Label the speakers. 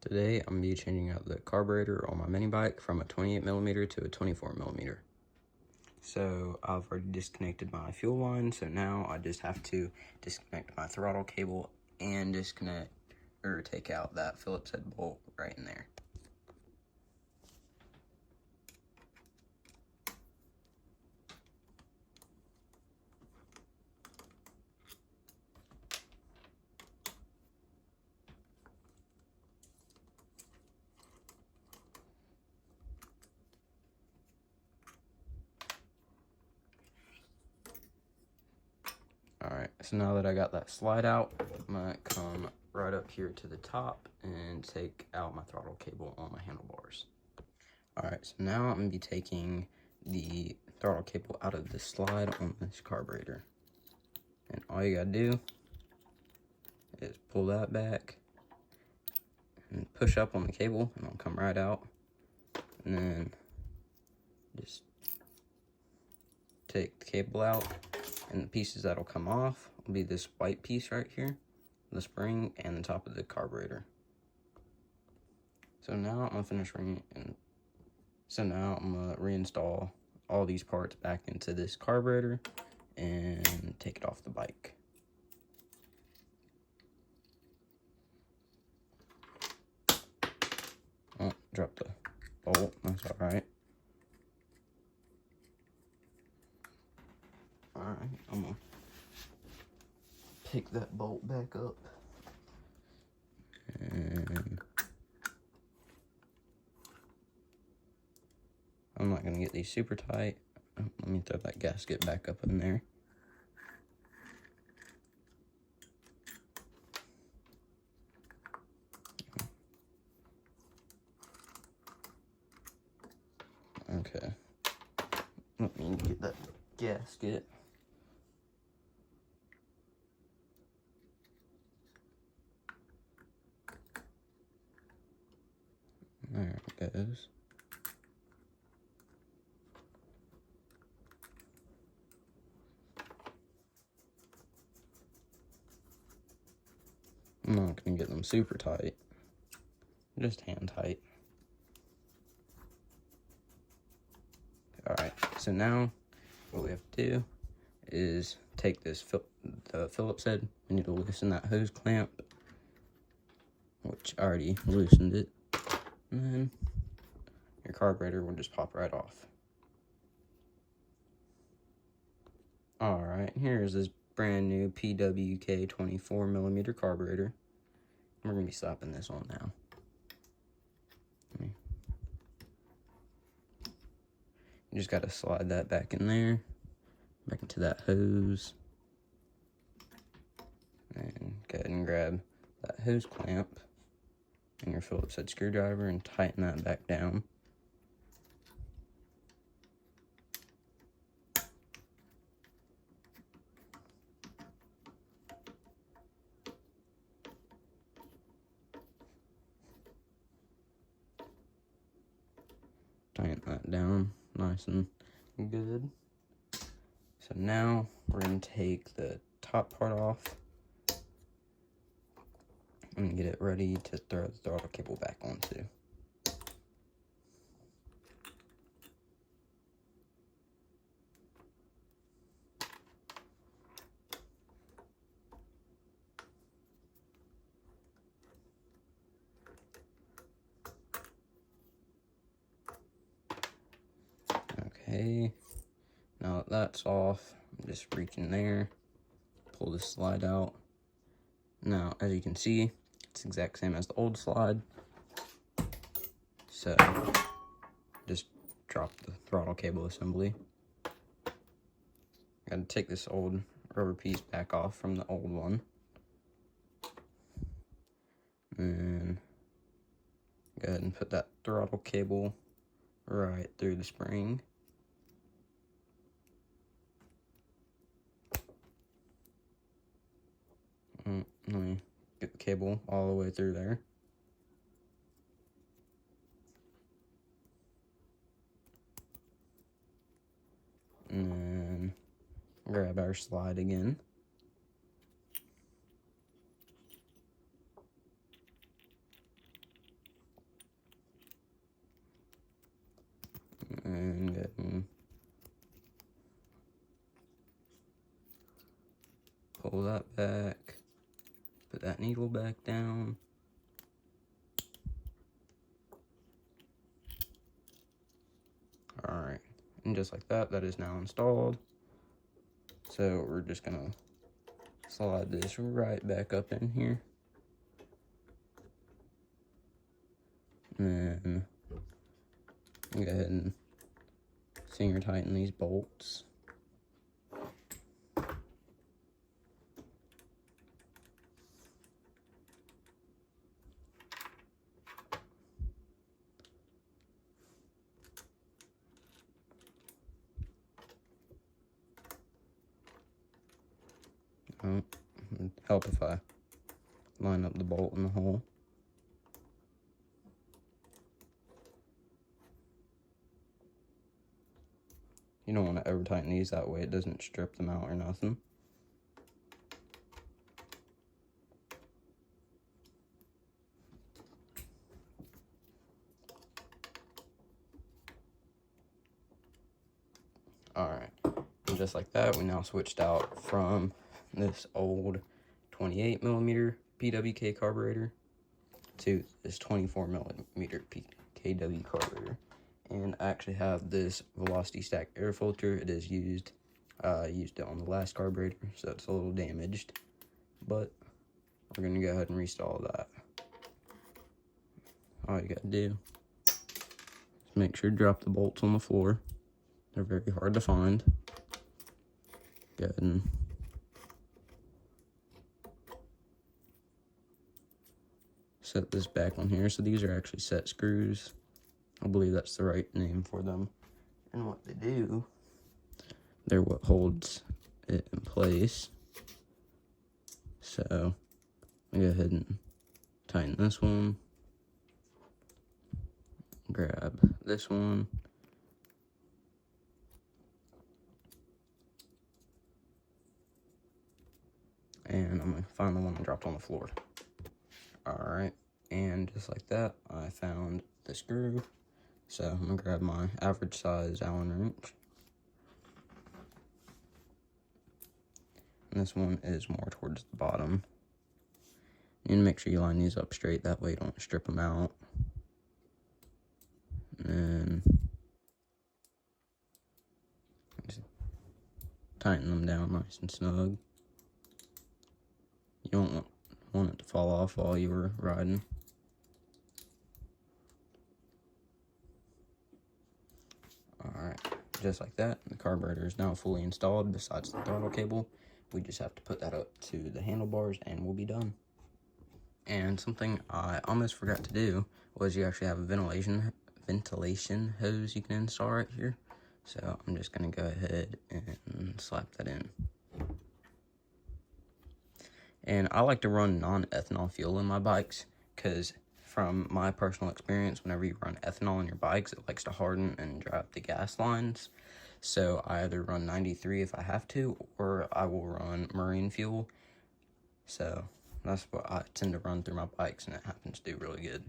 Speaker 1: Today I'm going to be changing out the carburetor on my mini bike from a 28mm to a 24mm. So I've already disconnected my fuel line, so now I just have to disconnect my throttle cable and disconnect or take out that Phillips head bolt right in there. Alright, so now that I got that slide out, I'm going to come right up here to the top and take out my throttle cable on my handlebars. Alright, so now I'm going to be taking the throttle cable out of the slide on this carburetor. And all you gotta do is pull that back and push up on the cable and it'll come right out. And then just take the cable out, and the pieces that'll come off will be this white piece right here, the spring, and the top of the carburetor. So now I'm gonna finish reinstall all these parts back into this carburetor and take it off the bike. Oh, dropped the bolt, that's alright. Alright, I'm gonna pick that bolt back up. And I'm not gonna get these super tight. Let me throw that gasket back up in there. Okay. Let me get that gasket. There it goes. I'm not gonna get them super tight, just hand tight. Alright, so now what we have to do is take this the Phillips head. We need to loosen that hose clamp, which I already loosened it, and then your carburetor will just pop right off. Alright, here's this brand new PWK 24mm carburetor. We're going to be slapping this on now. You just got to slide that back in there, back into that hose, and go ahead and grab that hose clamp and your Phillips head screwdriver and tighten that back down. Tighten that down nice and good. So now we're going to take the top part off and get it ready to throw the throttle cable back onto. Okay, now that that's off, I'm just reach in there, pull this slide out. Now, as you can see, it's the exact same as the old slide. So, just drop the throttle cable assembly. Gotta take this old rubber piece back off from the old one. And go ahead and put that throttle cable right through the spring. Let me get the cable all the way through there. And then grab our slide again. needle back down. Alright, and just like that, that is now installed. So we're just gonna slide this right back up in here. And then go ahead and finger tighten these bolts. It'd help if I line up the bolt in the hole. You don't want to over tighten these, that way it doesn't strip them out or nothing. Alright, and just like that, we now switched out from this old 28mm PWK carburetor to this 24mm KW carburetor. And I actually have this Velocity Stack air filter. It is used. I used it on the last carburetor, so it's a little damaged. But we're going to go ahead and restyle that. All you got to do is make sure to drop the bolts on the floor. They're very hard to find. Go ahead and set this back on here. So these are actually set screws. I believe that's the right name for them. And what they do, they're what holds it in place. So I go ahead and tighten this one. Grab this one. And I'm going to find the one I dropped on the floor. Alright, and just like that, I found the screw. So I'm going to grab my average size Allen wrench. And this one is more towards the bottom. You need to make sure you line these up straight, that way you don't strip them out. And just tighten them down nice and snug. You don't want it to fall off while you were riding. Alright, just like that, the carburetor is now fully installed besides the throttle cable. We just have to put that up to the handlebars and we'll be done. And something I almost forgot to do was you actually have a ventilation hose you can install right here. So I'm just going to go ahead and slap that in. And I like to run non-ethanol fuel in my bikes because from my personal experience, whenever you run ethanol in your bikes, it likes to harden and dry up the gas lines. So I either run 93 if I have to, or I will run marine fuel. So that's what I tend to run through my bikes, and it happens to do really good.